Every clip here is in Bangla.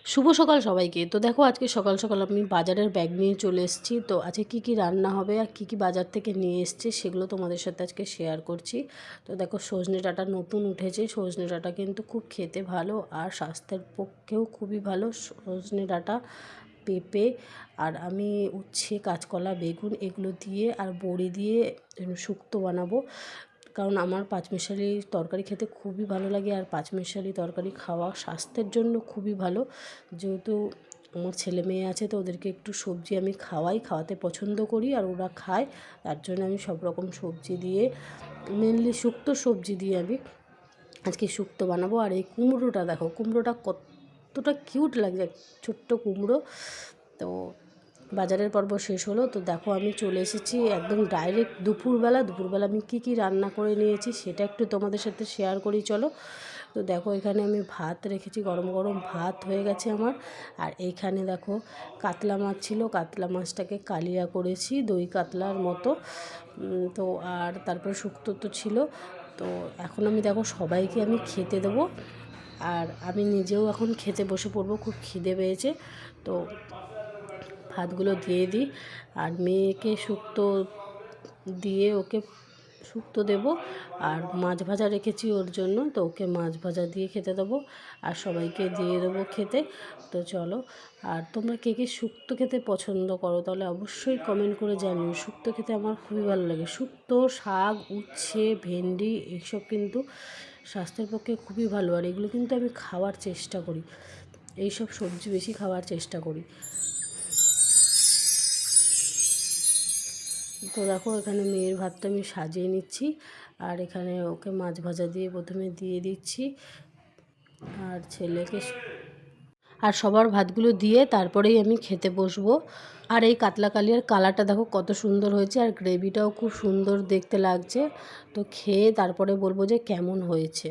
শুভ সকাল সবাইকে। তো দেখো আজকে সকাল সকাল আমি বাজারের ব্যাগ নিয়ে চলে এসেছি। তো আজকে কি রান্না হবে আর কি বাজার থেকে নিয়ে এসেছি সেগুলো তোমাদের সাথে আজকে শেয়ার করছি। তো দেখো সজনে ডাঁটা নতুন উঠেছে। সজনে ডাঁটা কিন্তু খুব খেতে ভালো আর স্বাস্থ্যের পক্ষেও খুবই ভালো। সজনে ডাঁটা, পেঁপে আর আমি উচ্ছে, কাঁচকলা, বেগুন এগুলো দিয়ে আর বড়ি দিয়ে শুক্তো বানাবো। কারণ আমার পাঁচমিশালি তরকারি খেতে খুবই ভালো লাগে আর পাঁচমিশালি তরকারি খাওয়া স্বাস্থ্যের জন্য খুবই ভালো। যেহেতু আমার ছেলে মেয়ে আছে তো ওদেরকে একটু সবজি আমি খাওয়াতে পছন্দ করি আর ওরা খায়, তার জন্য আমি সব রকম সবজি দিয়ে, মেনলি শুক্তো সবজি দিয়ে আমি আজকে শুক্তো বানাবো। আর এই কুমড়োটা দেখো, কুমড়োটা কতটা কিউট লাগছে, ছোট্ট কুমড়ো। তো বাজারের পর্ব শেষ হলো। তো দেখো আমি চলে এসেছি একদম ডাইরেক্ট দুপুরবেলা আমি কি রান্না করে নিয়েছি সেটা একটু তোমাদের সাথে শেয়ার করি চলো। তো দেখো এখানে আমি ভাত রেখেছি, গরম গরম ভাত হয়ে গেছে আমার। আর এইখানে দেখো কাতলা মাছ ছিল, কাতলা মাছটাকে কালিয়া করেছি দই কাতলার মতো। তো আর তারপরে শুক্তো তো ছিল। তো এখন আমি দেখো সবাইকে আমি খেতে দেবো আর আমি নিজেও এখন খেতে বসে পড়বো, খুব খিদে পেয়েছে। তো ভাতগুলো দিয়ে দিই আর মেয়েকে শুক্তো দিয়ে ওকে শুক্তো দেবো আর মাছ ভাজা রেখেছি ওর জন্য, তো ওকে মাছ ভাজা দিয়ে খেতে দেবো আর সবাইকে দিয়ে দেবো খেতে। তো চলো, আর তোমরা কে কে শুক্তো খেতে পছন্দ করো তাহলে অবশ্যই কমেন্ট করে জানিও। শুক্তো খেতে আমার খুবই ভালো লাগে। শুক্তো, শাক, উচ্ছে, ভেন্ডি এইসব কিন্তু স্বাস্থ্যের পক্ষে খুবই ভালো আর এগুলো কিন্তু আমি খাওয়ার চেষ্টা করি, এইসব সবজি বেশি খাওয়ার চেষ্টা করি। তো দেখো এখানে মেয়ের ভাতটা আমি সাজিয়ে নিচ্ছি আর এখানে ওকে মাছ ভাজা দিয়ে প্রথমে দিয়ে দিচ্ছি আর ছেলেকে, আর সবার ভাতগুলো দিয়ে তারপরেই আমি খেতে বসবো। আর এই কাতলা কালিয়ার কালারটা দেখো কত সুন্দর হয়েছে আর গ্রেভিটাও খুব সুন্দর দেখতে লাগছে। তো খেয়ে তারপরে বলবো যে কেমন হয়েছে।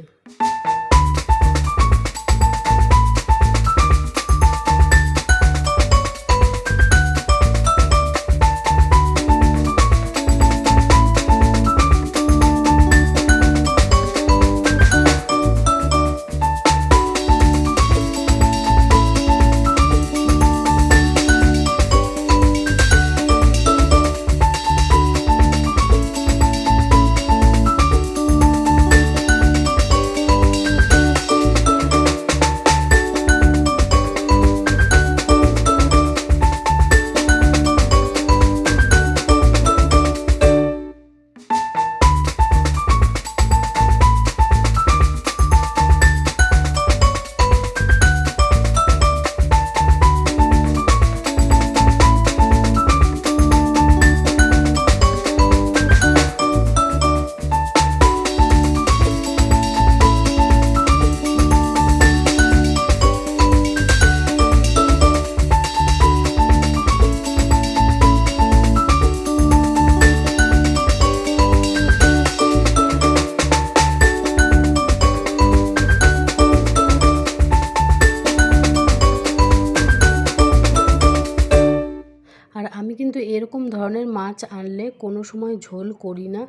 আর আমি কিন্তু এরকম ধরনের মাছ আনলে কোনো সময় ঝোল করি না,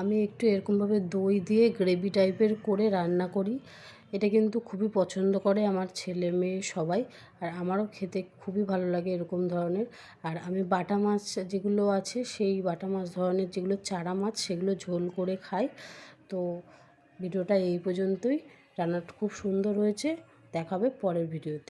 আমি একটু এরকমভাবে দই দিয়ে গ্রেভি টাইপের করে রান্না করি। এটা কিন্তু খুবই পছন্দ করে আমার ছেলে মেয়ে সবাই, আর আমারও খেতে খুবই ভালো লাগে এরকম ধরনের। আর আমি বাটা মাছ যেগুলো আছে সেই বাটা মাছ ধরনের যেগুলো চারা মাছ সেগুলো ঝোল করে খাই। তো ভিডিওটা এই পর্যন্তই, রান্নাটা খুব সুন্দর হয়েছে, দেখাবে পরের ভিডিওতে।